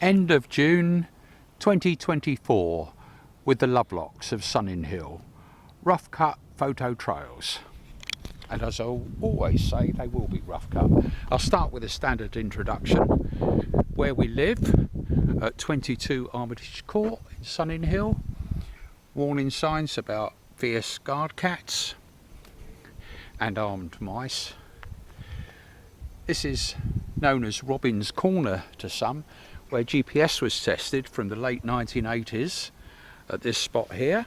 End of June 2024 with the Lovelocks of Sunninghill. Rough cut photo trails. And as I always say, they will be rough cut. I'll start with a standard introduction. Where we live at 22 Armitage Court in Sunninghill. Warning signs about fierce guard cats and armed mice. This is known as Robin's Corner to some, where GPS was tested from the late 1980s at this spot here.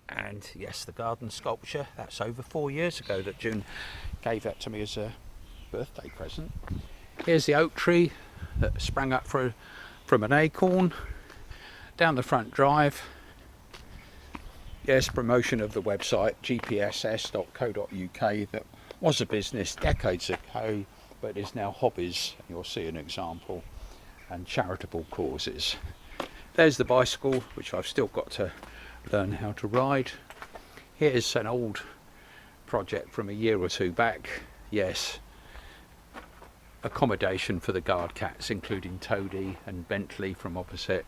And yes, the garden sculpture, that's over 4 years ago that June gave that to me as a birthday present. Here's the oak tree that sprang up from an acorn down the front drive. Yes, promotion of the website gpss.co.uk that was a business decades ago, but is now hobbies. You'll see an example, and charitable causes. There's the bicycle, which I've still got to learn how to ride. Here's an old project from a year or two back. Yes, accommodation for the guard cats, including Toady and Bentley from opposite.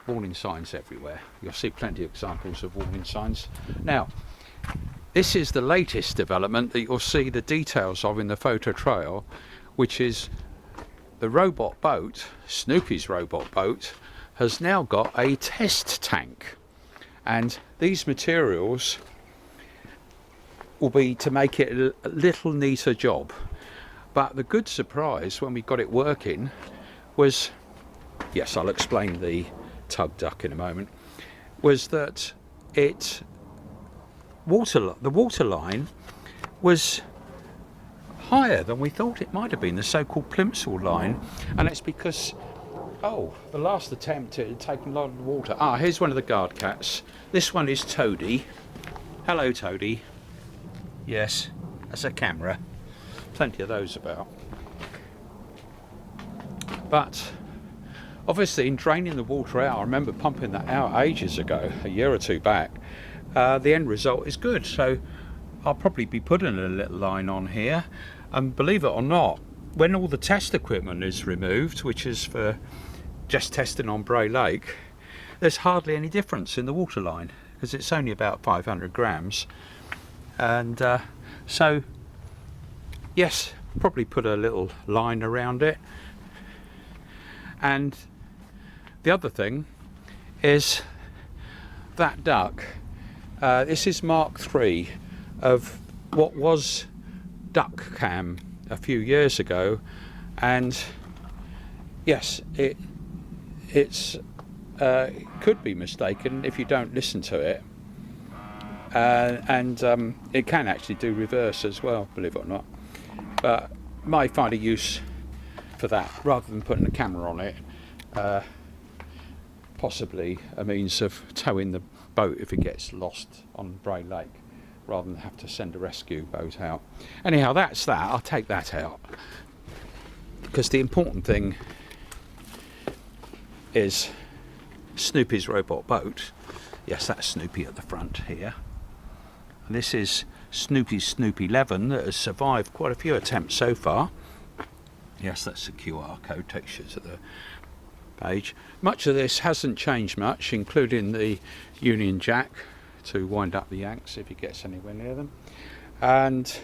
Warning signs everywhere. You'll see plenty of examples of warning signs. Now, this is the latest development that you'll see the details of in the photo trail, which is the robot boat, Snoopy's robot boat, has now got a test tank. And these materials will be to make it a little neater job. But the good surprise when we got it working was, yes, I'll explain the tug duck in a moment, was that the water line was higher than we thought it might have been, the so-called plimsoll line. And it's because, the last attempt it had taken a lot of water. Here's one of the guard cats. This one is Toady. Hello, Toady. Yes, that's a camera. Plenty of those about. But obviously in draining the water out, I remember pumping that out ages ago, a year or two back, the end result is good. So I'll probably be putting a little line on here, and believe it or not, when all the test equipment is removed, which is for just testing on Bray Lake, there's hardly any difference in the water line because it's only about 500 grams. And so yes, probably put a little line around it. And the other thing is that duck, this is Mark III of what was duck cam a few years ago, and yes, it could be mistaken if you don't listen to it, and it can actually do reverse as well, believe it or not. But might find a use for that rather than putting a camera on it. Possibly a means of towing the boat if it gets lost on Bray Lake, rather than have to send a rescue boat out. Anyhow, that's that. I'll take that out because the important thing is Snoopy's robot boat. Yes, that's Snoopy at the front here. And this is Snoopy's Snoopy 11 that has survived quite a few attempts so far. Yes, that's the QR code textures at the page. Much of this hasn't changed much, including the Union Jack to wind up the yanks if he gets anywhere near them. And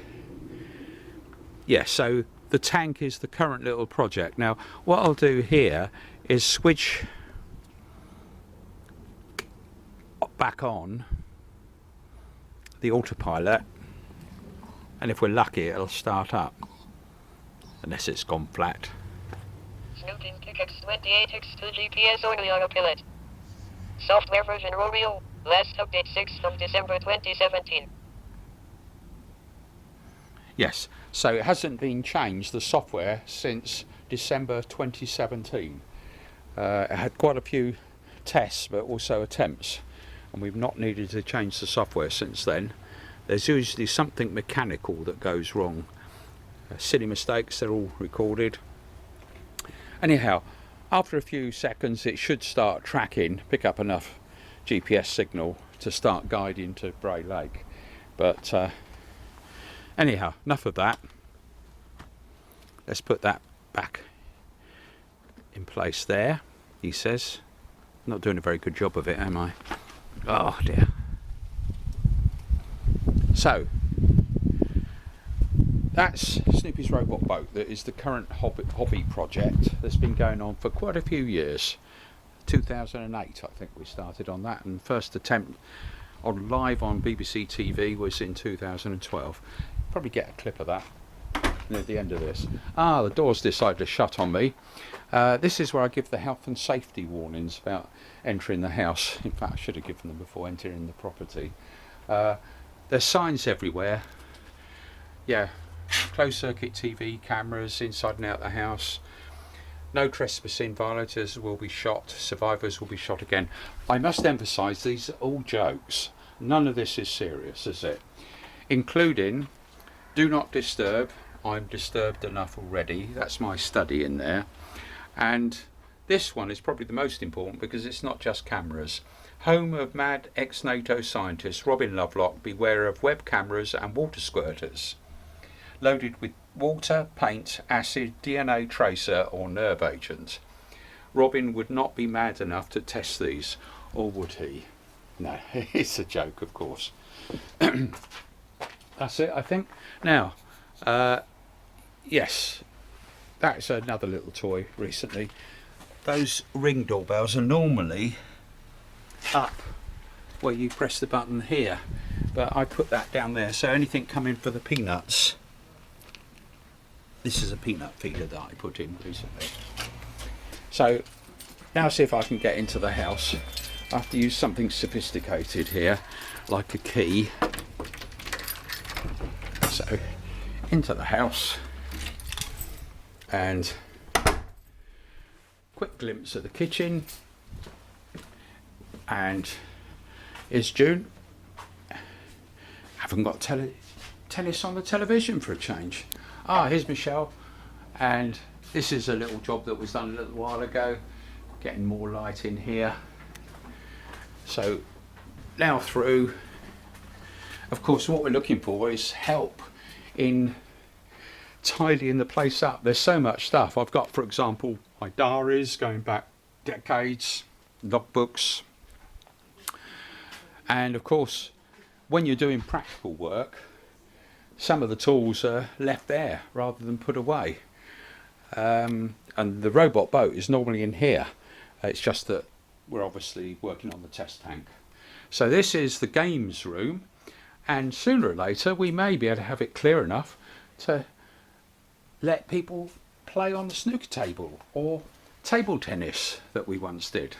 yeah, so the tank is the current little project. Now what I'll do here is switch back on the autopilot, and if we're lucky it'll start up, unless it's gone flat. Snooping tickets 28x2 GPS only autopilot. Software version Romeo. Last update 6th of December 2017. Yes, so it hasn't been changed, the software, since December 2017. It had quite a few tests but also attempts, and we've not needed to change the software since then. There's usually something mechanical that goes wrong. Silly mistakes, they're all recorded. Anyhow, after a few seconds it should start tracking, pick up enough GPS signal to start guiding to Bray Lake. But anyhow, enough of that. Let's put that back in place there, he says. Not doing a very good job of it, am I? Oh dear. So that's Snoopy's robot boat. That is the current hobby project that's been going on for quite a few years. 2008 I think we started on that, and first attempt on live on BBC TV was in 2012. Probably get a clip of that near the end of this. The doors decided to shut on me. This is where I give the health and safety warnings about entering the house. In fact, I should have given them before entering the property. There's signs everywhere. Yeah, closed circuit TV cameras inside and out the house. No trespassing, violators will be shot, survivors will be shot again. I must emphasise these are all jokes. None of this is serious, is it? Including do not disturb. I'm disturbed enough already. That's my study in there. And this one is probably the most important because it's not just cameras. Home of mad ex-NATO scientist Robin Lovelock, beware of web cameras and water squirters. Loaded with water, paint, acid, DNA tracer or nerve agent. Robin would not be mad enough to test these, or would he? No, it's a joke, of course. That's it, I think. Now, yes, that's another little toy recently. Those Ring doorbells are normally up where you press the button here, but I put that down there, so anything coming for the peanuts. This is a peanut feeder that I put in recently. So now see if I can get into the house. I have to use something sophisticated here, like a key. So into the house, and quick glimpse of the kitchen. And it's June. Haven't got tennis on the television for a change. Here's Michelle, and this is a little job that was done a little while ago, getting more light in here. So now through, of course what we're looking for is help in tidying the place up. There's so much stuff. I've got, for example, my diaries going back decades, logbooks, and of course when you're doing practical work, some of the tools are left there rather than put away. And the robot boat is normally in here. It's just that we're obviously working on the test tank. So this is the games room, and sooner or later we may be able to have it clear enough to let people play on the snooker table or table tennis that we once did.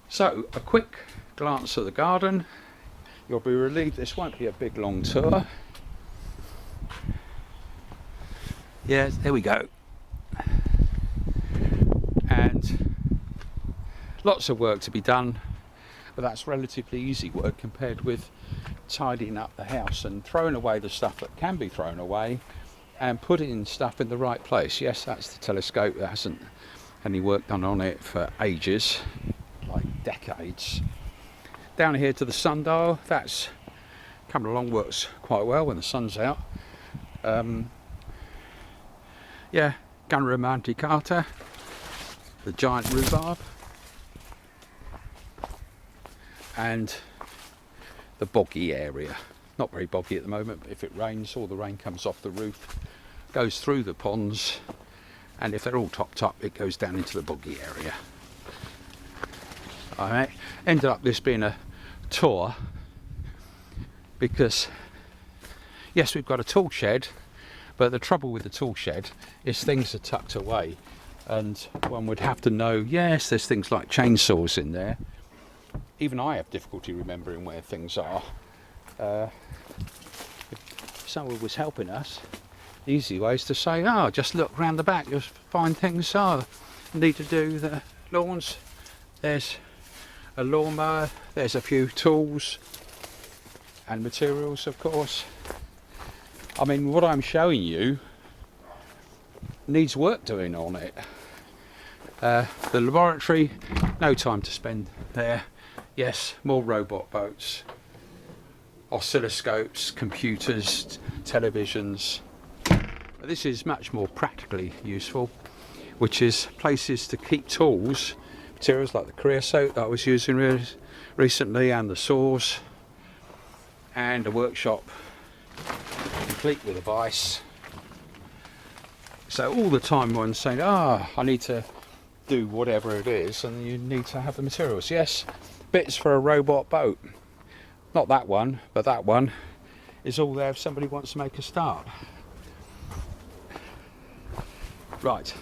So a quick glance at the garden. You'll be relieved this won't be a big long tour. Yes, there we go. And lots of work to be done, but that's relatively easy work compared with tidying up the house and throwing away the stuff that can be thrown away and putting stuff in the right place. Yes, that's the telescope. There hasn't any work done on it for ages, like decades. Down here to the sundial, that's coming along, works quite well when the sun's out. Yeah, Gunnery Monte Carlo, the giant rhubarb, and the boggy area. Not very boggy at the moment, but if it rains, all the rain comes off the roof, goes through the ponds, and if they're all topped up, it goes down into the boggy area. Alright, ended up this being a tour because yes, we've got a tool shed, but the trouble with the tool shed is things are tucked away, and one would have to know, yes, there's things like chainsaws in there. Even I have difficulty remembering where things are. If someone was helping us, the easy way is to say, just look round the back, you'll find things. Need to do the lawns, there's a lawnmower, there's a few tools and materials, of course. I mean, what I'm showing you needs work doing on it. The laboratory, no time to spend there. Yes, more robot boats, oscilloscopes, computers, televisions. But this is much more practically useful, which is places to keep tools, materials like the creosote that I was using recently, and the saws, and a workshop complete with a vise. So all the time one's saying, I need to do whatever it is, and you need to have the materials. Yes, bits for a robot boat. Not that one, but that one is all there if somebody wants to make a start. Right.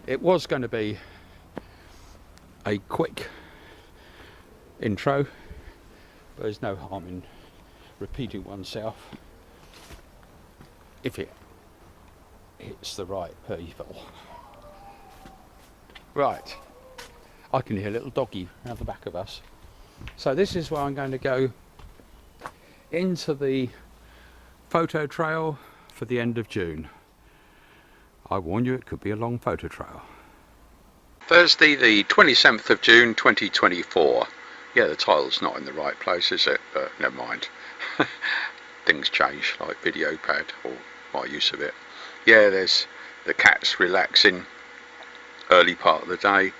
It was going to be a quick intro, but there's no harm in repeating oneself if it hits the right people. Right, I can hear a little doggy around the back of us. So this is where I'm going to go into the photo trail for the end of June. I warn you, it could be a long photo trail. Thursday the 27th of June 2024. Yeah, the title's not in the right place, is it? But never mind. Things change, like video pad or my use of it. Yeah, there's the cats relaxing early part of the day,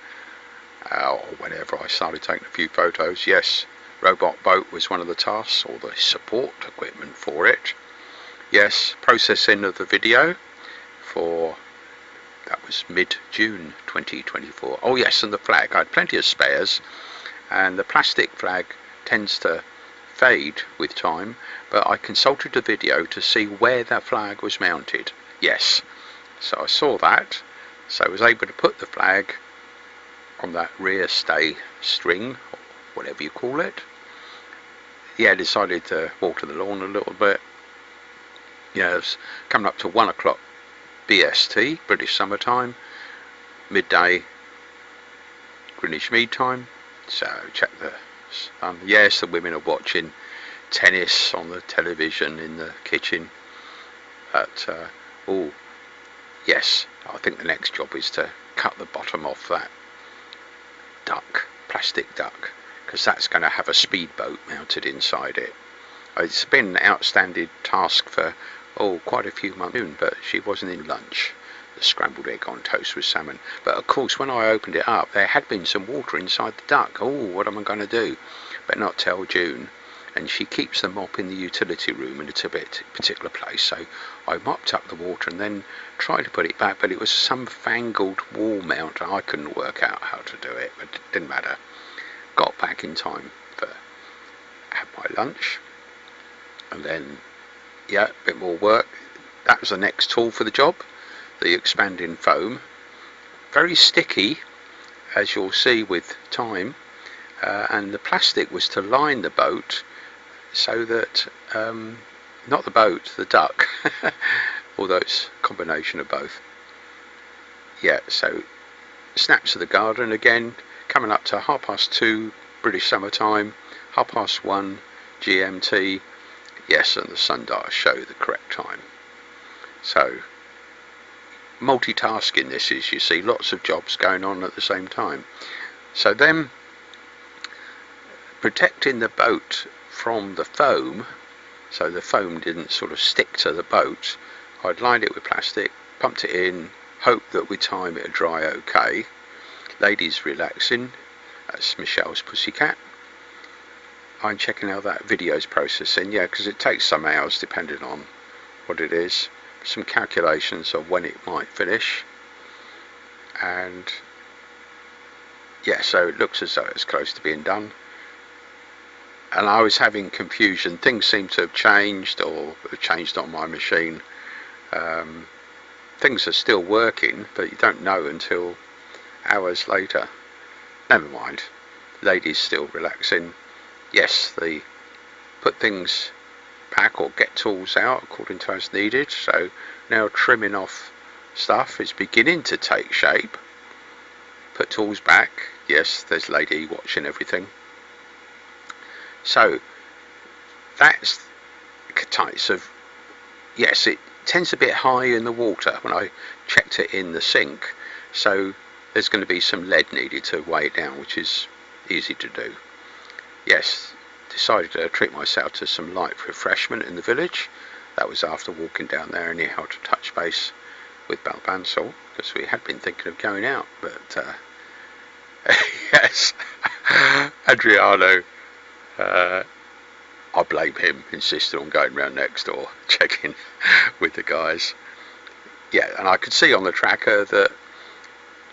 or whenever I started taking a few photos. Yes, robot boat was one of the tasks, or the support equipment for it. Yes, processing of the video for, that was mid-June 2024. Oh yes, and the flag. I had plenty of spares, and the plastic flag tends to fade with time, but I consulted the video to see where that flag was mounted. Yes, so I saw that, so I was able to put the flag on that rear stay string, or whatever you call it. Yeah, I decided to water the lawn a little bit. Yeah, it's coming up to 1 o'clock BST, British Summertime, midday Greenwich Mean Time. So check the sun. Yes, the women are watching tennis on the television in the kitchen. But oh yes, I think the next job is to cut the bottom off that duck, plastic duck, because that's going to have a speedboat mounted inside it. It's been an outstanding task for quite a few months, but she wasn't in lunch, the scrambled egg on toast with salmon. But of course, when I opened it up, there had been some water inside the duck. Oh, what am I going to do? But not till June. And she keeps the mop in the utility room in a particular place, so I mopped up the water and then tried to put it back, but it was some fangled wall mount. I couldn't work out how to do it, but it didn't matter. Got back in time for have my lunch, and then yeah, a bit more work. That was the next tool for the job, the expanding foam. Very sticky, as you'll see with time, and the plastic was to line the boat so that, not the boat, the duck, although it's a combination of both. Yeah, so snaps of the garden again, coming up to 2:30 British Summertime, 1:30 GMT. Yes, and the sundial show the correct time. So multitasking this is, you see, lots of jobs going on at the same time. So then protecting the boat from the foam, so the foam didn't sort of stick to the boat, I'd lined it with plastic, pumped it in, hoped that with time it'd dry okay. Ladies relaxing, that's Michelle's pussycat. I'm checking how that video's processing, yeah, because it takes some hours depending on what it is. Some calculations of when it might finish, and yeah, so it looks as though it's close to being done. And I was having confusion. Things seem to have changed, or have changed on my machine. Things are still working, but you don't know until hours later. Never mind. Ladies still relaxing. Yes, they put things back or get tools out according to as needed. So now trimming off stuff is beginning to take shape. Put tools back. Yes, there's lady watching everything. So that's types of, yes, it tends a bit high in the water when I checked it in the sink, so there's going to be some lead needed to weigh it down, which is easy to do. Yes, decided to treat myself to some light refreshment in the village. That was after walking down there and he had to touch base with Balbansal, because we had been thinking of going out, but yes, Adriano, I blame him, insisted on going round next door, checking with the guys. Yeah, and I could see on the tracker that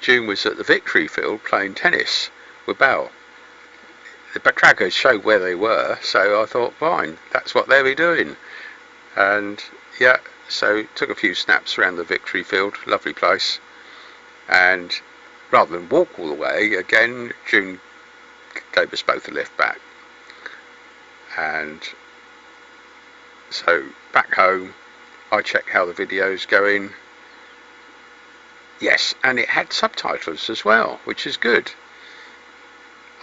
June was at the Victory Field playing tennis with Bell. The tracker showed where they were, so I thought, fine, that's what they'll be doing. And yeah, so took a few snaps around the Victory Field, lovely place. And rather than walk all the way, again, June gave us both a lift back. And so back home, I checked how the video's going. Yes, and it had subtitles as well, which is good.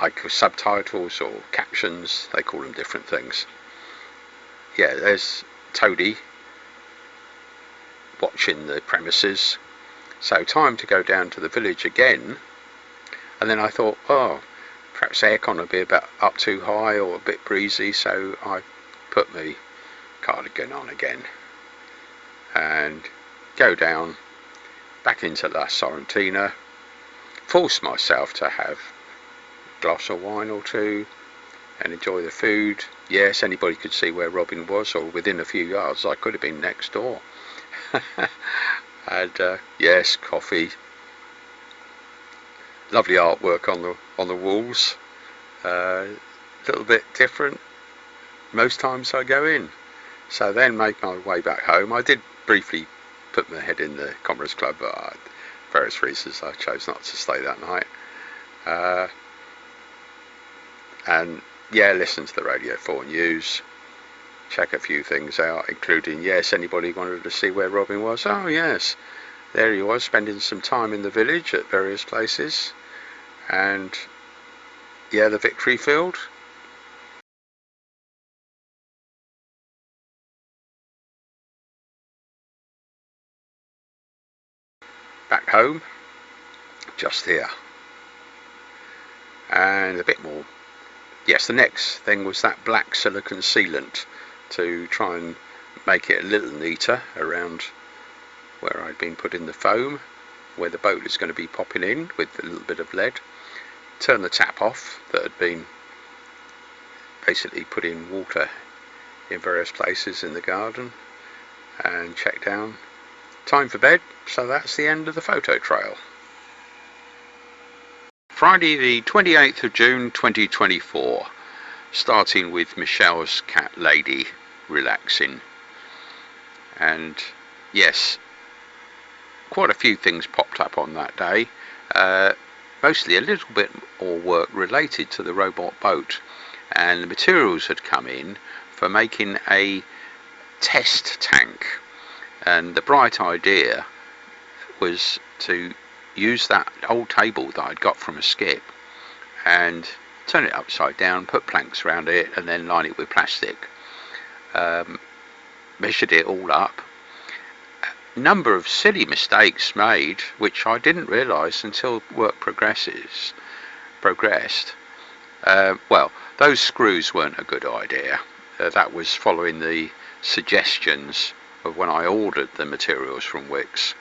Like subtitles or captions, they call them different things. Yeah, there's Toadie watching the premises. So time to go down to the village again. And then I thought, oh, perhaps the aircon will be about up too high or a bit breezy, so I put my cardigan on again and go down back into La Sorrentina, force myself to have a glass of wine or two and enjoy the food. Yes, anybody could see where Robin was, or within a few yards. I could have been next door. And yes, coffee, lovely artwork on the walls, a little bit different most times I go in. So then make my way back home. I did briefly put my head in the Comrades Club, but for various reasons I chose not to stay that night. And yeah, listen to the Radio 4 news, check a few things out, including, yes, anybody wanted to see where Robin was? Oh yes, there he was, spending some time in the village at various places. And yeah, the Victory Field. Back home, just here. And a bit more. Yes, the next thing was that black silicone sealant to try and make it a little neater around where I'd been putting the foam, where the boat is going to be popping in with a little bit of lead. Turn the tap off that had been basically put in water in various places in the garden, and check down. Time for bed, so that's the end of the photo trail. Friday the 28th of June 2024, starting with Michelle's cat Lady relaxing. And yes, quite a few things popped up on that day, mostly a little bit more work related to the robot boat, and the materials had come in for making a test tank. And the bright idea was to use that old table that I'd got from a skip and turn it upside down, put planks around it, and then line it with plastic. Measured it all up. A number of silly mistakes made, which I didn't realise until work progressed. Well, those screws weren't a good idea. That was following the suggestions of when I ordered the materials from Wix.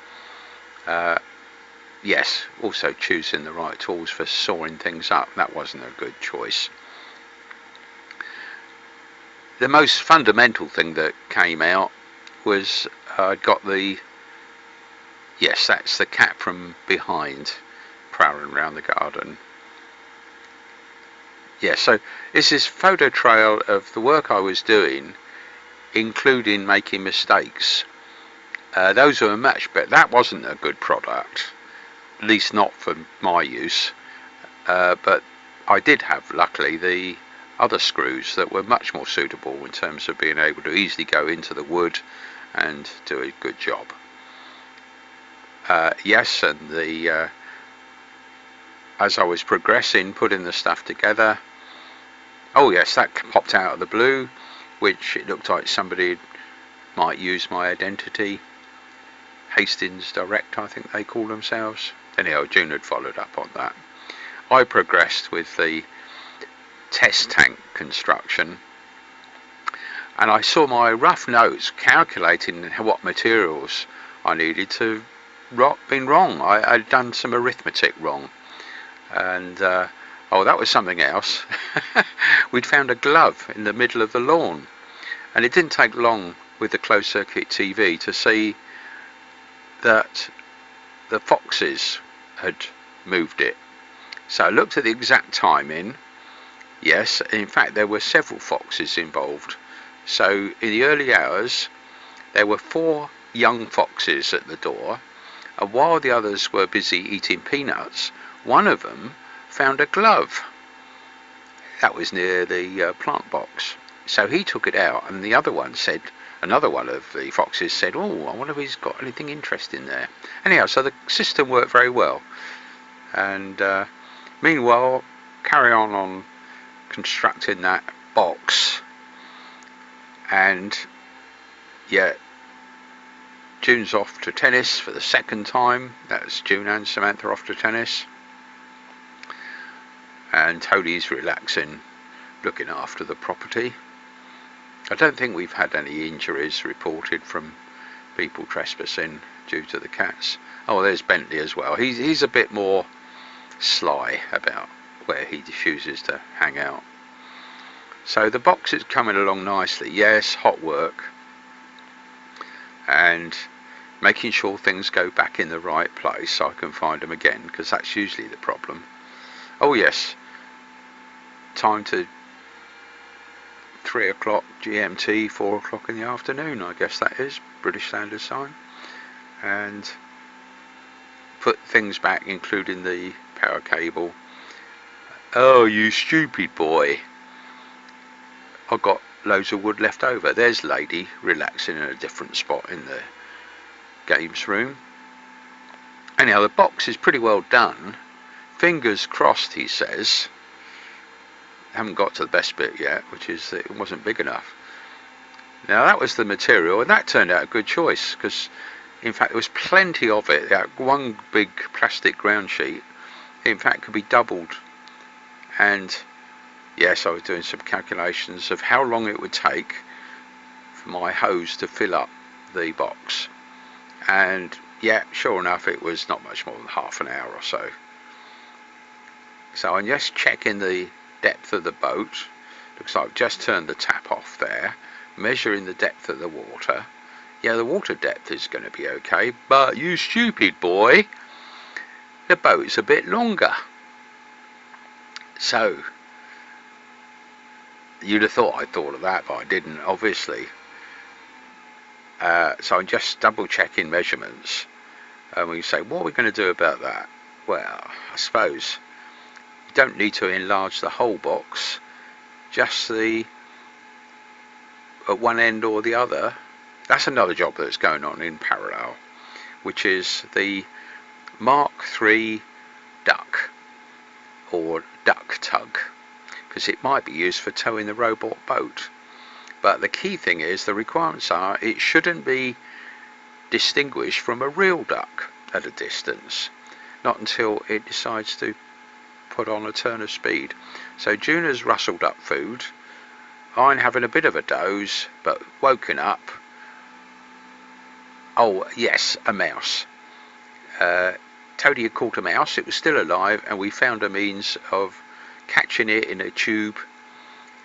Yes, also choosing the right tools for sawing things up. That wasn't a good choice. The most fundamental thing that came out was I'd got the, yes, that's the cat from behind prowling around the garden. Yes, so this is photo trail of the work I was doing, including making mistakes. Those were much better. That wasn't a good product, at least not for my use, but I did have, luckily, the other screws that were much more suitable in terms of being able to easily go into the wood and do a good job. Yes, and the as I was progressing, putting the stuff together, oh yes, that popped out of the blue, which it looked like somebody might use my identity. Hastings Direct, I think they call themselves. Anyhow, June had followed up on that. I progressed with the test tank construction, and I saw my rough notes calculating what materials I needed to been wrong. I'd done some arithmetic wrong, and oh, that was something else. We'd found a glove in the middle of the lawn, and it didn't take long with the closed circuit TV to see that the foxes had moved it. So I looked at the exact timing. Yes, in fact there were several foxes involved. So in the early hours there were 4 young foxes at the door, and while the others were busy eating peanuts, one of them found a glove that was near the plant box. So he took it out, and the other one said, another one of the foxes said, "Oh, I wonder if he's got anything interesting there." Anyhow, so the system worked very well. And meanwhile, carry on constructing that box. And yeah, June's off to tennis for the second time. That's June and Samantha off to tennis. And Toadie's relaxing, looking after the property. I don't think we've had any injuries reported from people trespassing due to the cats. Oh, there's Bentley as well. He's a bit more sly about where he chooses to hang out. So the box is coming along nicely. Yes, hot work, and making sure things go back in the right place so I can find them again, because that's usually the problem. Oh yes, time to 3 o'clock GMT, 4 o'clock in the afternoon, I guess that is, British Standard Time. And put things back, including the power cable. Oh, you stupid boy. I've got loads of wood left over. There's Lady relaxing in a different spot in the games room. Anyhow, the box is pretty well done. Fingers crossed, he says. Haven't got to the best bit yet, which is that it wasn't big enough. Now that was the material, and that turned out a good choice, because in fact there was plenty of it. One big plastic ground sheet in fact could be doubled. And yes, I was doing some calculations of how long it would take for my hose to fill up the box, and yeah, sure enough, it was not much more than half an hour or so. So I'm just checking the depth of the boat. Looks like I've just turned the tap off there, measuring the depth of the water. Yeah, the water depth is going to be okay, but you stupid boy, the boat's a bit longer. So you'd have thought I thought of that, but I didn't, obviously. So I'm just double checking measurements, and we say, what are we going to do about that? Well, I suppose you don't need to enlarge the whole box, just the at one end or the other. That's another job that's going on in parallel, which is the Mark III duck, or duck tug, because it might be used for towing the robot boat. But the key thing is, the requirements are, it shouldn't be distinguished from a real duck at a distance, not until it decides to put on a turn of speed. So June has rustled up food. I'm having a bit of a doze, but woken up. Oh yes, a mouse. Toadie had caught a mouse. It was still alive, and we found a means of catching it in a tube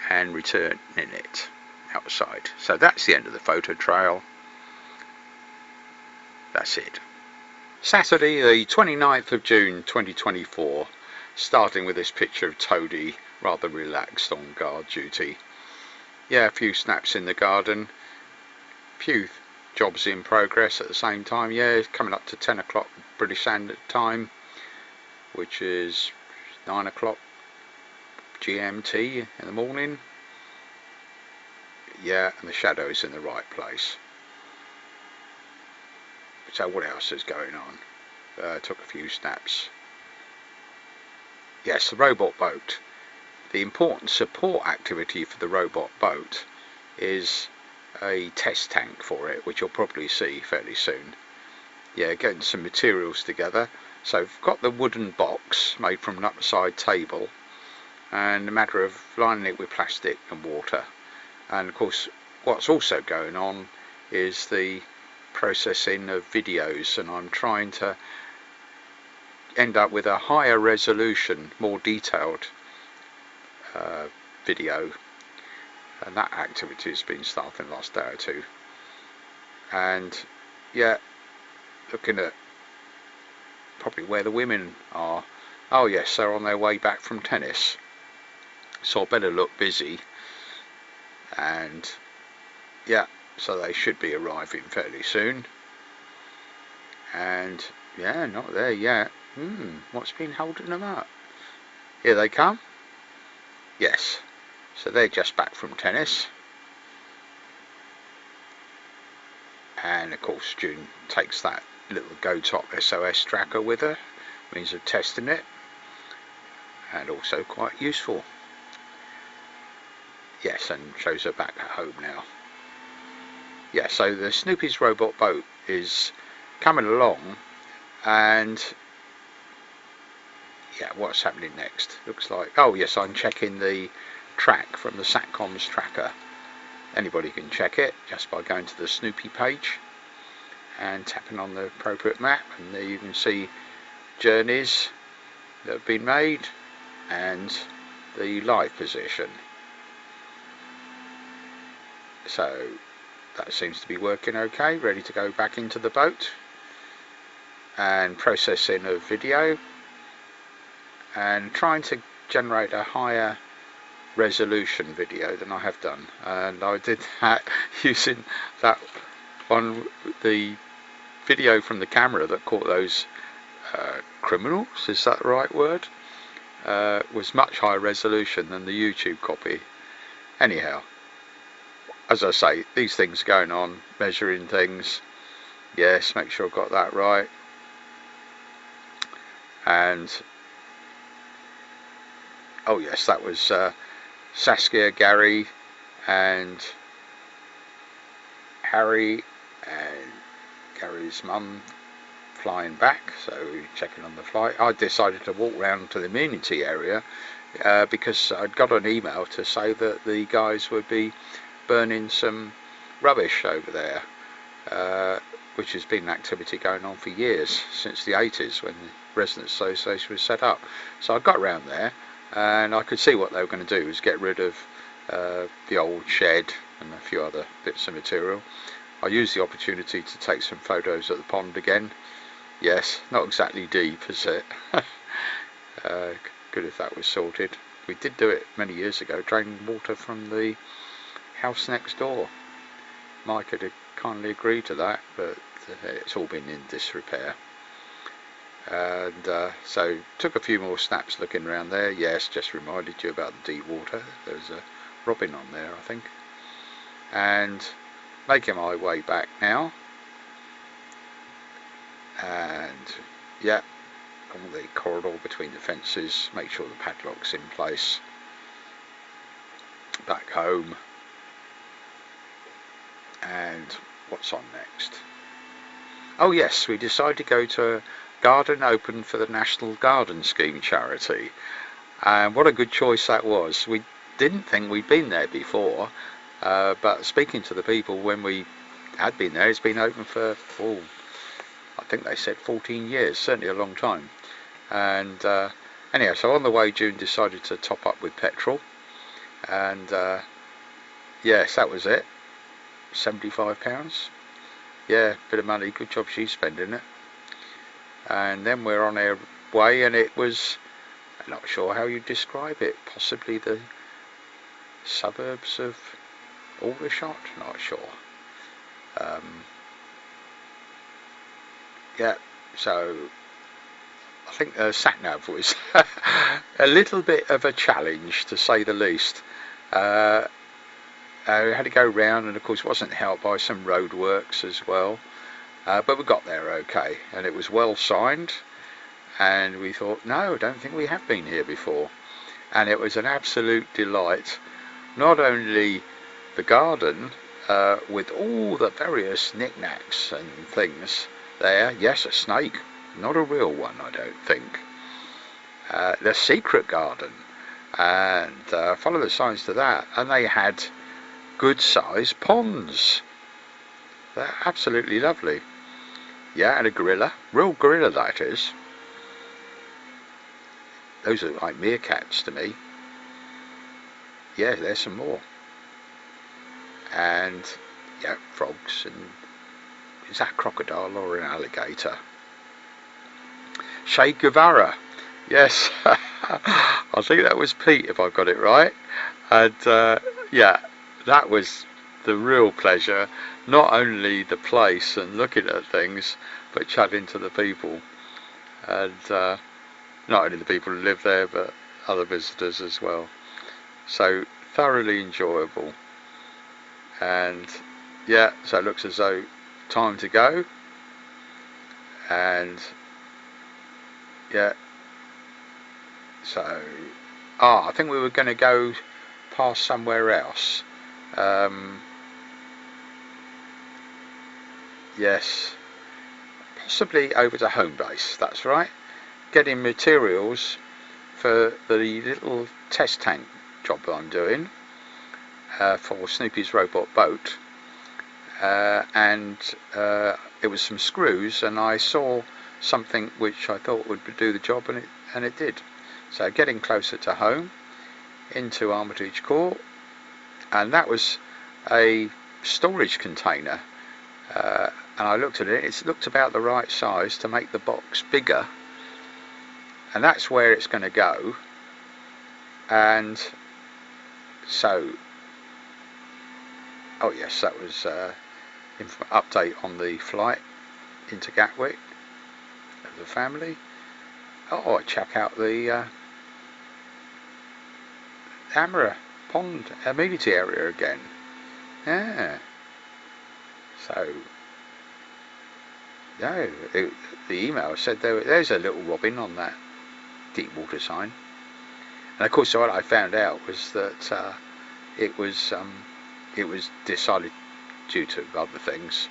and returning it outside. So that's the end of the photo trail. That's it. Saturday the 29th of June 2024, starting with this picture of Toadie rather relaxed on guard duty. Yeah, a few snaps in the garden, few jobs in progress at the same time. Yeah, it's coming up to 10 o'clock British Standard Time, which is 9 o'clock GMT in the morning. Yeah, and the shadow is in the right place. So what else is going on? Took a few snaps. Yes, the robot boat. The important support activity for the robot boat is a test tank for it, which you'll probably see fairly soon. Yeah, getting some materials together. So I've got the wooden box made from an upside table, and a matter of lining it with plastic and water. And of course what's also going on is the processing of videos, and I'm trying to end up with a higher resolution, more detailed video, and that activity has been starting the last day or two. And yeah, looking at probably where the women are. Oh yes, they're on their way back from tennis, so I better look busy. And yeah, so they should be arriving fairly soon. And yeah, not there yet. What's been holding them up? Here they come. Yes, so they're just back from tennis. And of course June takes that little Go-Top SOS tracker with her, means of testing it, and also quite useful. Yes, and shows her back at home now. Yeah, so the Snoopy's robot boat is coming along, and yeah, what's happening next? Looks like, oh yes, I'm checking the track from the Satcom's tracker. Anybody can check it just by going to the Snoopy page and tapping on the appropriate map, and there you can see journeys that have been made and the live position. So that seems to be working okay, ready to go back into the boat, and processing of video and trying to generate a higher resolution video than I have done, and I did that using that on the video from the camera that caught those criminals, is that the right word? Was much higher resolution than the YouTube copy. Anyhow, as I say, these things going on, measuring things. Yes, make sure I've got that right. And oh yes, that was Saskia, Gary and Harry and Gary's mum flying back, so checking on the flight. I decided to walk round to the amenity area because I'd got an email to say that the guys would be burning some rubbish over there, which has been an activity going on for years, since the 80s when the Residents Association was set up. So I got round there and I could see what they were going to do was get rid of the old shed and a few other bits of material. I used the opportunity to take some photos at the pond again. Yes, not exactly deep, is it? Good if that was sorted. We did do it many years ago, draining water from the house next door. Mike had kindly agreed to that, but it's all been in disrepair. And so took a few more snaps looking around there. Yes, just reminded you about the deep water. There's a robin on there, I think. And making my way back now. And yeah, on the corridor between the fences, make sure the padlock's in place. Back home. And what's on next? Oh yes, we decided to go to a garden open for the National Garden Scheme charity, and what a good choice that was. We didn't think we'd been there before, but speaking to the people when we had been there, it's been open for, I think they said 14 years, certainly a long time. And anyhow, so on the way June decided to top up with petrol, and yes, that was it. £75. Yeah, bit of money, good job she's spending it. And then we're on our way, and it was, I'm not sure how you describe it, possibly the suburbs of Aldershot, not sure. Yeah, so I think the sat-nav was a little bit of a challenge, to say the least. We had to go round, and of course wasn't helped by some roadworks as well, but we got there okay, and it was well signed, and we thought, no, I don't think we have been here before. And it was an absolute delight. Not only the garden with all the various knickknacks and things there, yes, a snake, not a real one I don't think, the secret garden, and follow the signs to that, and they had good sized ponds. They're absolutely lovely. Yeah, and a gorilla, real gorilla that is. Those are like meerkats to me. Yeah, there's some more. And yeah, frogs, and is that a crocodile or an alligator? Che Guevara. Yes, I think that was Pete if I've got it right. And yeah, that was the real pleasure. Not only the place and looking at things, but chatting to the people. And not only the people who live there, but other visitors as well. So thoroughly enjoyable. And yeah, so it looks as though time to go. And yeah, so I think we were going to go past somewhere else. Yes, possibly over to home base, that's right. Getting materials for the little test tank job that I'm doing for Snoopy's robot boat. And it was some screws, and I saw something which I thought would do the job, and it did. So getting closer to home, into Armitage Court, and that was a storage container. And I looked at it, it looked about the right size to make the box bigger, and that's where it's going to go. And so, oh yes, that was update on the flight into Gatwick of the family. Oh, I check out the Amara Pond amenity area again. Yeah. So, no, the email said there's a little robin on that deep water sign. And of course, what I found out was that it was decided, due to other things,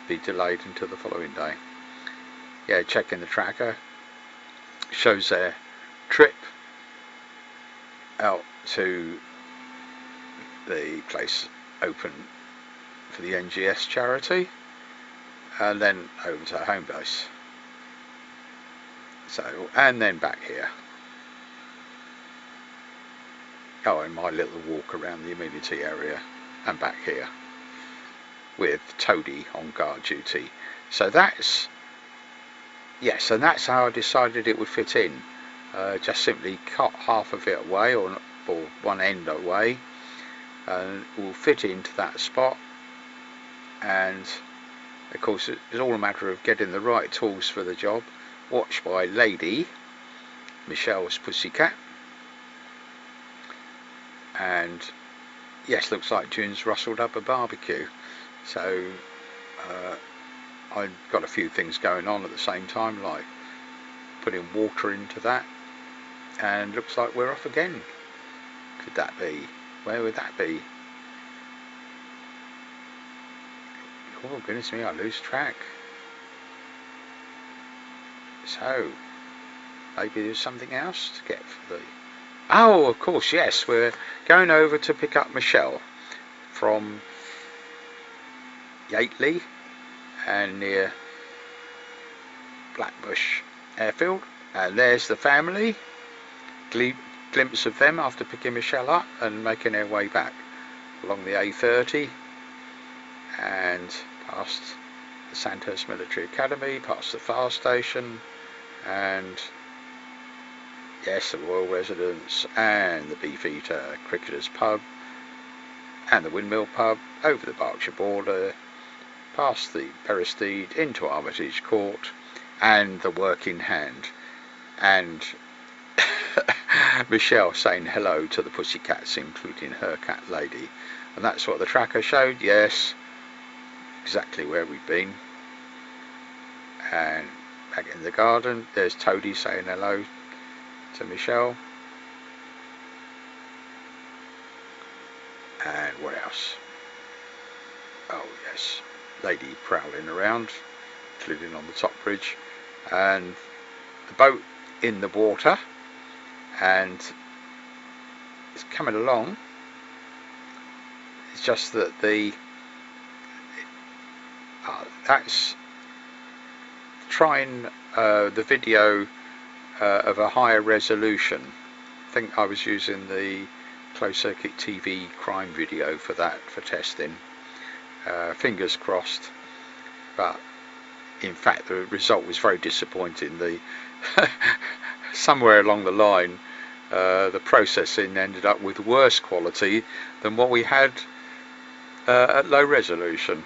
be delayed until the following day. Yeah, checking the tracker, shows their trip out to the place open for the NGS charity, and then over to home base. So, and then back here. Oh, and my little walk around the amenity area, and back here with Toadie on guard duty. So that's, yes, and that's how I decided it would fit in. Just simply cut half of it away, or one end away, and it will fit into that spot. And of course, it's all a matter of getting the right tools for the job. Watched by Lady, Michelle's pussycat. And yes, looks like June's rustled up a barbecue. So I've got a few things going on at the same time, like putting water into that, and looks like we're off again. Could that be? Where would that be? Oh goodness me, I lose track. So maybe there's something else to get for the... Oh, of course, yes, we're going over to pick up Michelle from Yateley and near Blackbush Airfield. And there's the family. Glimpse of them after picking Michelle up and making their way back along the A30 and past the Sandhurst Military Academy, past the fire station, and yes, the Royal Residence and the Beefeater Cricketers Pub and the Windmill Pub, over the Berkshire border, past the Peristede, into Armitage Court and the Working Hand, and Michelle saying hello to the pussycats, including her cat Lady. And that's what the tracker showed. Yes, exactly where we've been. And back in the garden, there's Toadie saying hello to Michelle. And what else? Oh yes, Lady prowling around, including on the top bridge, and the boat in the water, and it's coming along. It's just that that's trying the video of a higher resolution. I think I was using the closed circuit TV crime video for that, for testing. Fingers crossed, but in fact the result was very disappointing. Somewhere along the line the processing ended up with worse quality than what we had at low resolution.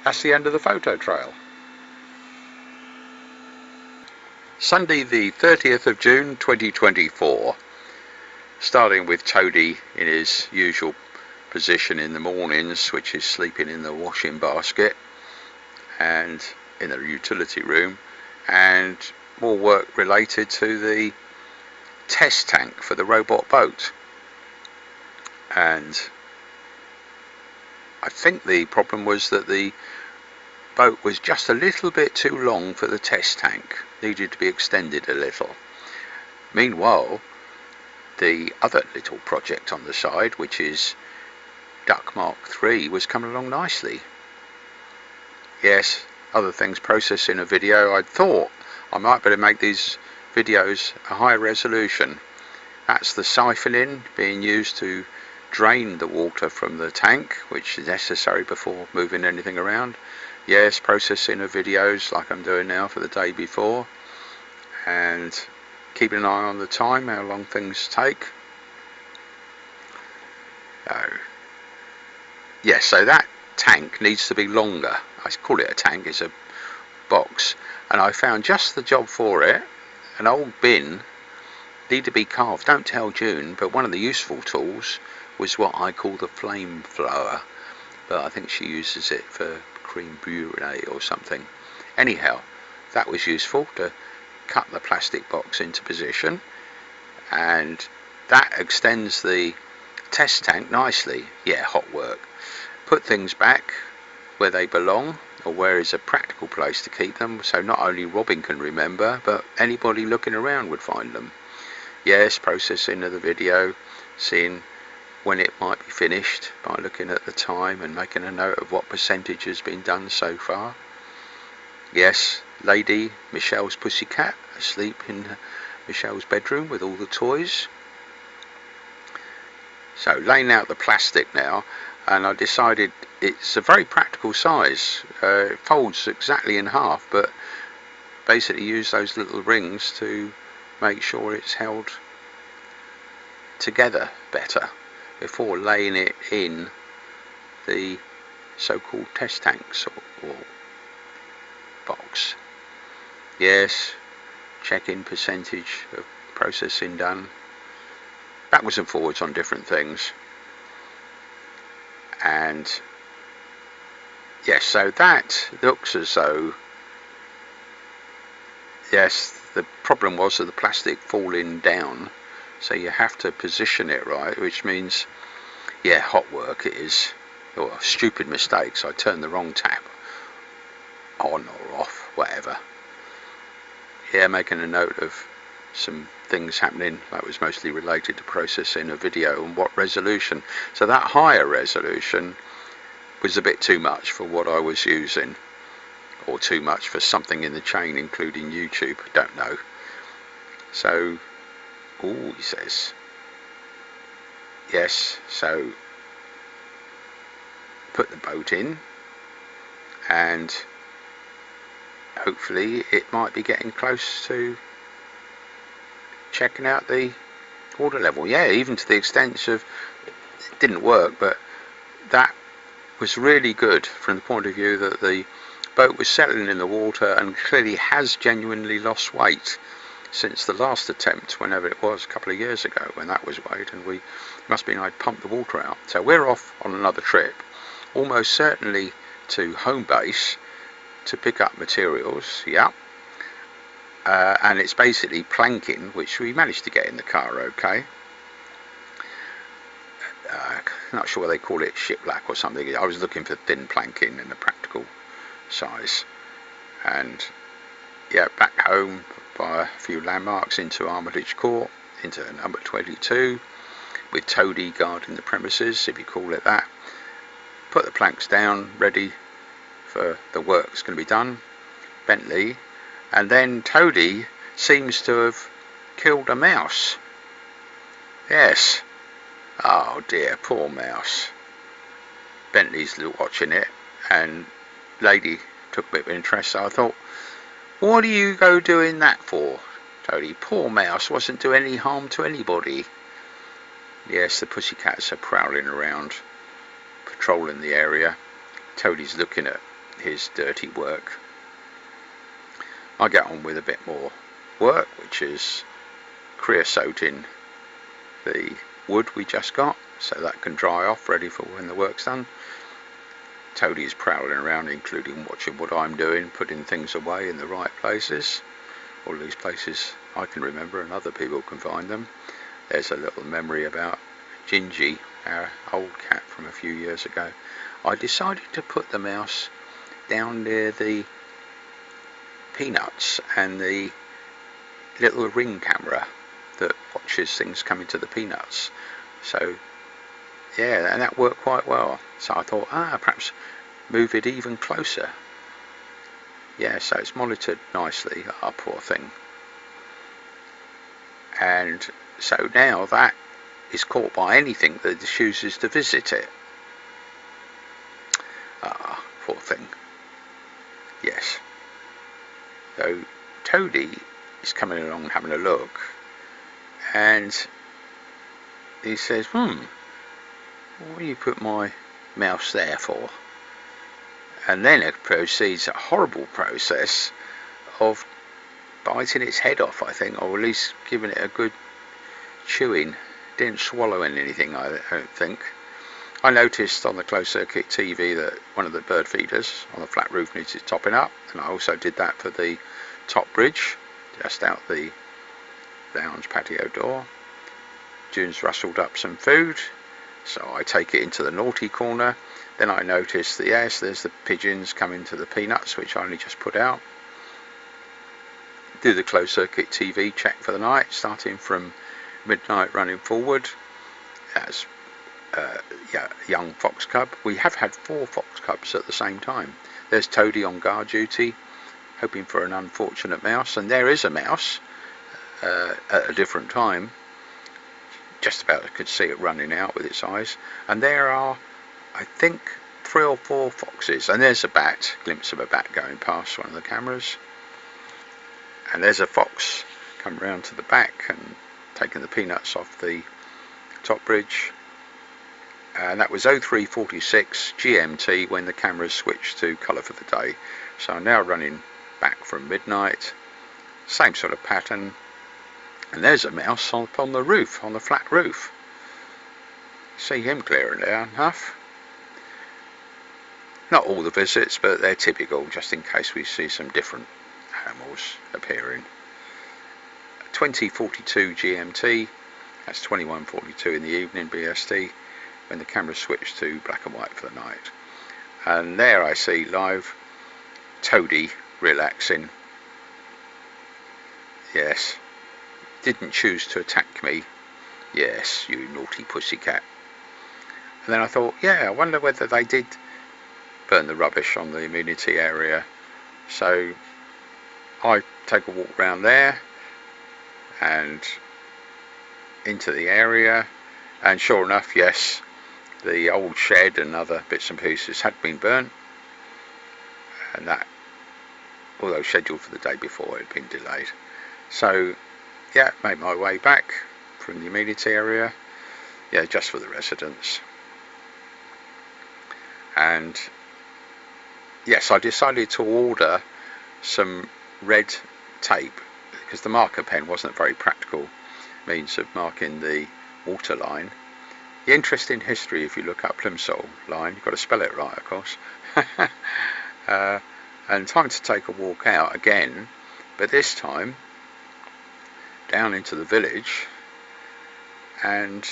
That's the end of the photo trail. Sunday the 30th of June 2024, starting with Toady in his usual position in the mornings, which is sleeping in the washing basket and in the utility room, and more work related to the test tank for the robot boat. And I think the problem was that the boat was just a little bit too long for the test tank, needed to be extended a little. Meanwhile, the other little project on the side, which is Duck Mark III, was coming along nicely. Yes, other things, processing a video. I thought I might better make these videos a higher resolution. That's the siphoning being used to drain the water from the tank, which is necessary before moving anything around. Yes, processing of videos like I'm doing now for the day before, and keeping an eye on the time, how long things take. Yes, so that tank needs to be longer. I call it a tank, it's a box, and I found just the job for it. An old bin, need to be carved. Don't tell June, but one of the useful tools was what I call the flame thrower, but I think she uses it for cream brulee or something. Anyhow, that was useful to cut the plastic box into position, and that extends the test tank nicely. Yeah, hot work. Put things back where they belong, or where is a practical place to keep them, so not only Robin can remember, but anybody looking around would find them. Yes, processing of the video, seeing when it might be finished by looking at the time and making a note of what percentage has been done so far. Yes, Lady Michelle's pussycat asleep in Michelle's bedroom with all the toys. So laying out the plastic now, and I decided it's a very practical size. It folds exactly in half, but basically use those little rings to make sure it's held together better before laying it in the so-called test tanks or box. Yes, checking percentage of processing done, backwards and forwards on different things. And yes, so that looks as though, yes, the problem was that the plastic falling down, so you have to position it right, which means, yeah, hot work it is, or stupid mistakes. I turned the wrong tap on or off, whatever. Yeah, making a note of some things happening that was mostly related to processing a video and what resolution. So that higher resolution was a bit too much for what I was using, or too much for something in the chain including YouTube, don't know. So, he says, yes, so put the boat in, and hopefully it might be getting close to checking out the water level. Yeah, even to the extent of, it didn't work, but that was really good from the point of view that the boat was settling in the water and clearly has genuinely lost weight since the last attempt, whenever it was, a couple of years ago when that was weighed, and we must be, I'd pumped the water out. So we're off on another trip, almost certainly to home base to pick up materials. Yeah. And it's basically planking, which we managed to get in the car okay. Not sure what they call it, shiplap or something. I was looking for thin planking in a practical size. And yeah, back home by a few landmarks into Armitage Court, into number 22, with Toady guarding the premises, if you call it that. put the planks down, ready for the work that's going to be done, Bentley, and then Toady seems to have killed a mouse. Yes. Oh dear, poor mouse. Bentley's watching it, and lady took a bit of interest, so I thought, what do you go doing that for, Toady? Poor mouse wasn't doing any harm to anybody. Yes, the pussycats are prowling around, patrolling the area. Toadie's looking at his dirty work. I get on with a bit more work, which is creosoting the wood we just got, so that can dry off, ready for when the work's done. Toadie's prowling around, including watching what I'm doing, putting things away in the right places. All these places I can remember, and other people can find them. There's a little memory about Gingy, our old cat from a few years ago. I decided to put the mouse down near the peanuts and the little ring camera that watches things coming to the peanuts. So yeah, and that worked quite well. So I thought, perhaps move it even closer. Yeah, so it's monitored nicely. Poor thing. And so now that is caught by anything that chooses to visit it. Poor thing. Yes. So Toady is coming along having a look, and he says, what do you put my mouse there for? And then it proceeds a horrible process of biting its head off, I think, or at least giving it a good chewing. Didn't swallow anything, I don't think. I noticed on the closed circuit TV that one of the bird feeders on the flat roof needed topping up, and I also did that for the top bridge just out the lounge patio door. June's rustled up some food, so I take it into the naughty corner. Then I notice that yes, there's the pigeons coming to the peanuts, which I only just put out. Do the closed circuit TV check for the night, starting from midnight running forward. That's young fox cub. We have had 4 fox cubs at the same time. There's Toady on guard duty, hoping for an unfortunate mouse, and there is a mouse at a different time. Just about could see it running out with its eyes. And there are, I think, 3 or 4 foxes, and there's a bat, glimpse of a bat going past one of the cameras. And there's a fox come round to the back and taking the peanuts off the top bridge. And that was 03:46 GMT when the cameras switched to colour for the day. So I'm now running back from midnight, same sort of pattern. And there's a mouse on the roof, on the flat roof. See him clearing it out enough. Not all the visits, but they're typical, just in case we see some different animals appearing. 20:42 GMT, that's 21:42 in the evening BST, when the camera switched to black and white for the night. And there I see live Toady relaxing. Yes, didn't choose to attack me. Yes, you naughty pussycat. And then I thought, I wonder whether they did burn the rubbish on the amenity area. So I take a walk round there and into the area, and sure enough, yes, the old shed and other bits and pieces had been burnt, and that, although scheduled for the day before, it had been delayed. So made my way back from the amenity area, just for the residents. And yes, I decided to order some red tape, because the marker pen wasn't a very practical means of marking the water line. The interesting history, if you look up Plimsoll line, you've got to spell it right, of course. And time to take a walk out again, but this time down into the village and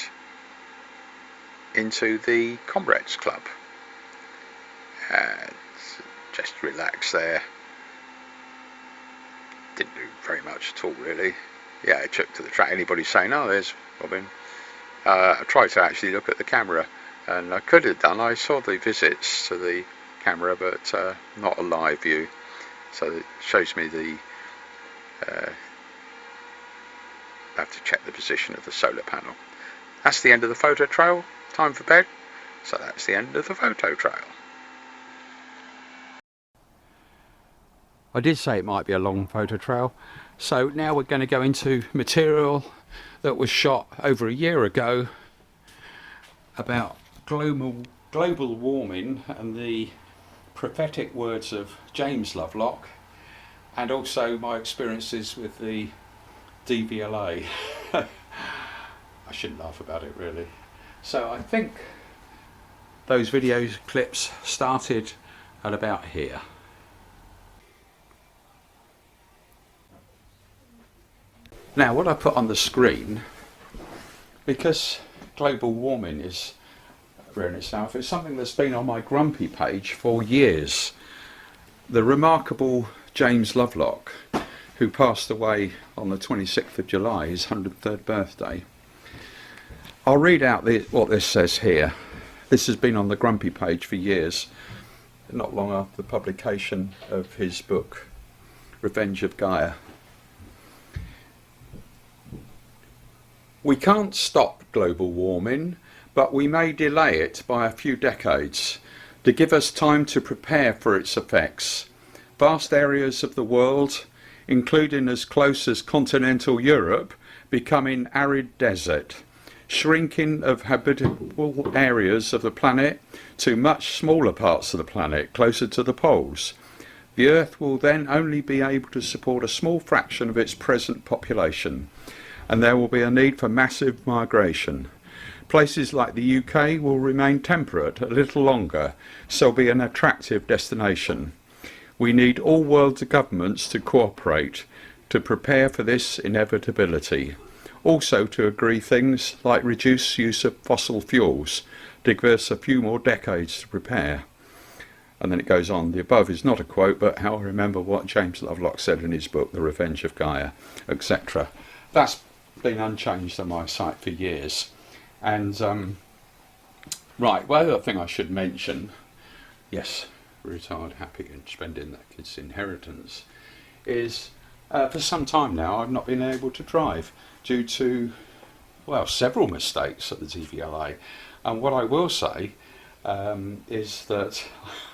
into the Comrades Club. And just relax there. Didn't do very much at all, really. I took to the track. Anybody saying, there's Robin. I tried to actually look at the camera And I could have done, I saw the visits to the camera, but not a live view, so it shows me the I have to check the position of the solar panel. That's the end of the photo trail. Time for bed. So that's the end of the photo trail. I did say it might be a long photo trail. So now we're going to go into material that was shot over a year ago about global warming and the prophetic words of James Lovelock, and also my experiences with the DVLA. I shouldn't laugh about it really. So I think those video clips started at about here. Now what I put on the screen, because global warming is rare in itself, it's something that's been on my grumpy page for years. The remarkable James Lovelock, who passed away on the 26th of July, his 103rd birthday. I'll read out what this says here. This has been on the grumpy page for years, not long after the publication of his book, Revenge of Gaia. We can't stop global warming, but we may delay it by a few decades to give us time to prepare for its effects. Vast areas of the world, including as close as continental Europe, becoming arid desert, shrinking of habitable areas of the planet to much smaller parts of the planet, closer to the poles. The Earth will then only be able to support a small fraction of its present population, and there will be a need for massive migration. Places like the UK will remain temperate a little longer, so be an attractive destination. We need all world governments to cooperate to prepare for this inevitability. Also to agree things like reduce use of fossil fuels to give us a few more decades to prepare. And then it goes on. The above is not a quote, but how I remember what James Lovelock said in his book, The Revenge of Gaia, etc. That's been unchanged on my site for years. And right, well, the other thing I should mention, yes, retired, happy and spending that kid's inheritance, is for some time now I've not been able to drive due to, well, several mistakes at the DVLA. And what I will say is that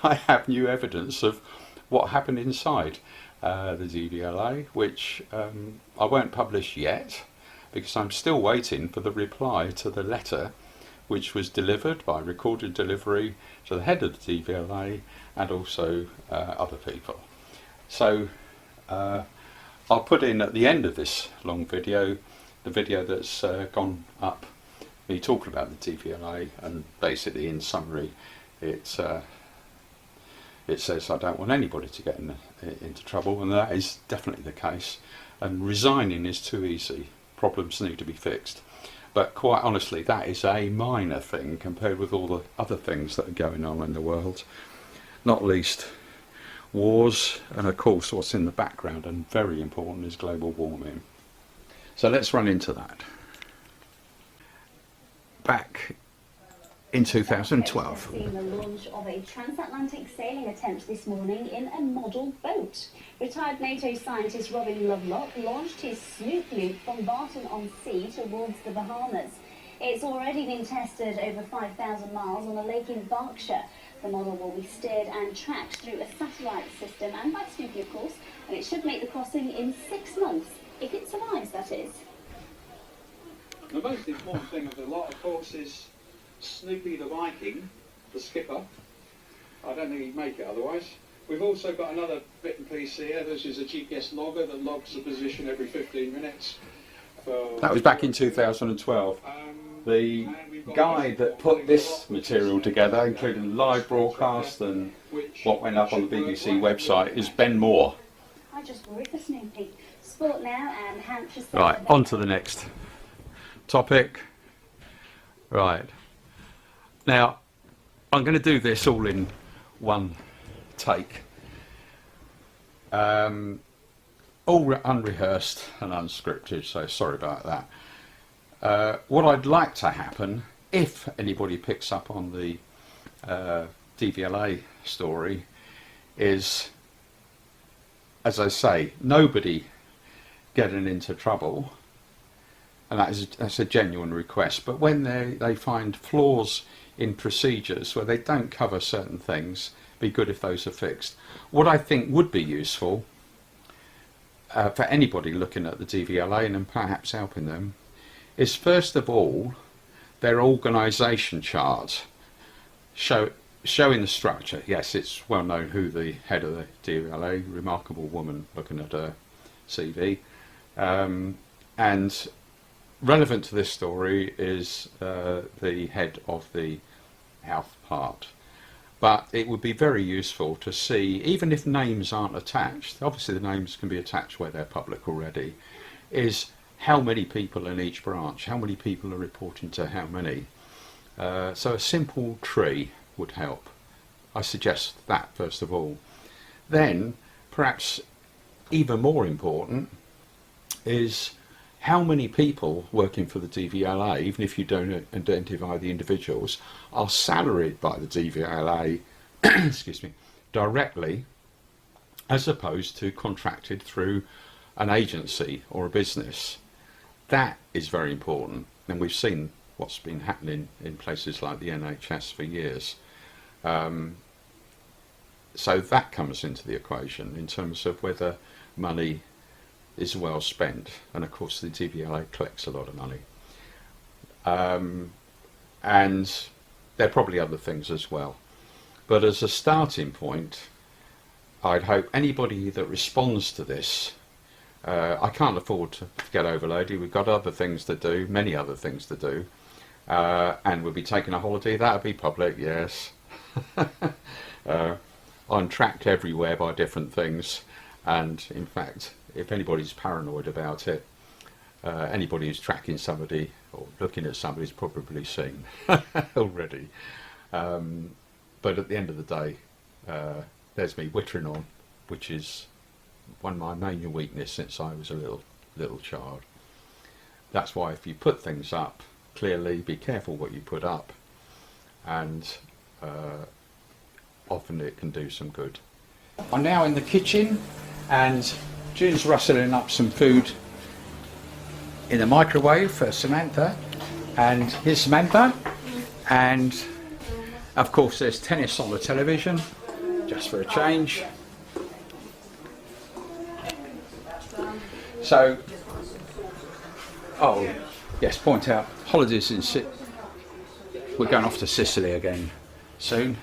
I have new evidence of what happened inside the DVLA, which I won't publish yet, because I'm still waiting for the reply to the letter which was delivered by recorded delivery to the head of the DVLA and also other people. So I'll put in at the end of this long video the video that's gone up, me talking about the DVLA, and basically in summary it says I don't want anybody to get into trouble, and that is definitely the case, and resigning is too easy. Problems need to be fixed. But quite honestly, that is a minor thing compared with all the other things that are going on in the world, not least wars, and of course what's in the background and very important is global warming. So let's run into that. Back in 2012. Seen the launch of a transatlantic sailing attempt this morning in a model boat. Retired NATO scientist Robin Lovelock launched his Snoop Loop from Barton-on-Sea towards the Bahamas. It's already been tested over 5,000 miles on a lake in Berkshire. The model will be steered and tracked through a satellite system and by Snoopy, of course, and it should make the crossing in 6 months, if it survives, that is. The most important thing of the lot, of course, is Snoopy the Viking, the skipper. I don't think he'd make it otherwise. We've also got another bit and piece here. This is a GPS logger that logs the position every 15 minutes. That was back in 2012. The guy that put this material together, including the live broadcast and what went up on the BBC website, is Ben Moore. I just worry for Snoopy. Sport now and Hampshire. Right, on to the next topic. Right. Now, I'm going to do this all in one take. All unrehearsed and unscripted, so sorry about that. What I'd like to happen if anybody picks up on the DVLA story, is, as I say, nobody getting into trouble, and that's a genuine request. But when they find flaws in procedures where they don't cover certain things, be good if those are fixed. What I think would be useful for anybody looking at the DVLA and perhaps helping them is, first of all, their organisation chart showing the structure. Yes, it's well known who the head of the DVLA, remarkable woman, looking at her CV, and relevant to this story is the head of the health part. But it would be very useful to see, even if names aren't attached, obviously the names can be attached where they're public already, is how many people in each branch, how many people are reporting to how many. So a simple tree would help. I suggest that first of all. Then, perhaps even more important, is how many people working for the DVLA, even if you don't identify the individuals, are salaried by the DVLA excuse me, directly, as opposed to contracted through an agency or a business. That is very important, and we've seen what's been happening in places like the NHS for years. So that comes into the equation in terms of whether money is well spent, and of course the DVLA collects a lot of money, and there are probably other things as well, but as a starting point, I'd hope anybody that responds to this, I can't afford to get overloaded, we've got other things to do, many other things to do, and we'll be taking a holiday. That'll be public, yes. I'm tracked everywhere by different things, and in fact, if anybody's paranoid about it, anybody who's tracking somebody or looking at somebody's probably seen already. But at the end of the day, there's me whittering on, which is one of my main weaknesses since I was a little child. That's why if you put things up, clearly be careful what you put up, and often it can do some good. I'm now in the kitchen, and June's rustling up some food in the microwave for Samantha, and here's Samantha, and of course there's tennis on the television, just for a change. So, oh yes, point out, holidays in we're going off to Sicily again soon,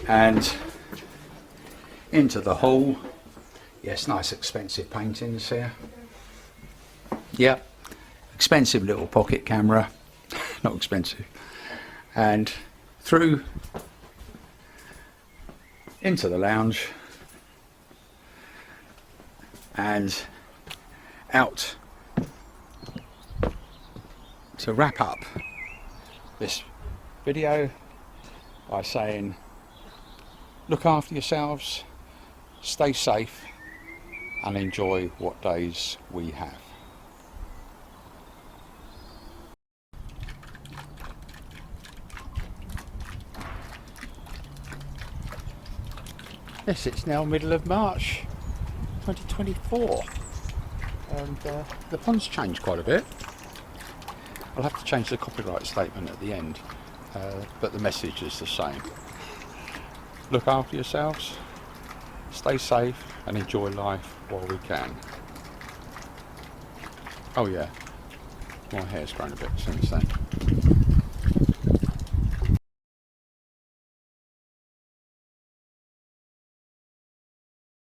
and into the hall. Yes, nice expensive paintings here. Yep, expensive little pocket camera, not expensive. And through into the lounge and out to wrap up this video by saying, look after yourselves, stay safe, and enjoy what days we have. Yes, it's now middle of March 2024, and the font's changed quite a bit. I'll have to change the copyright statement at the end, but the message is the same. Look after yourselves, stay safe, and enjoy life while we can. Oh yeah, my hair's grown a bit since then.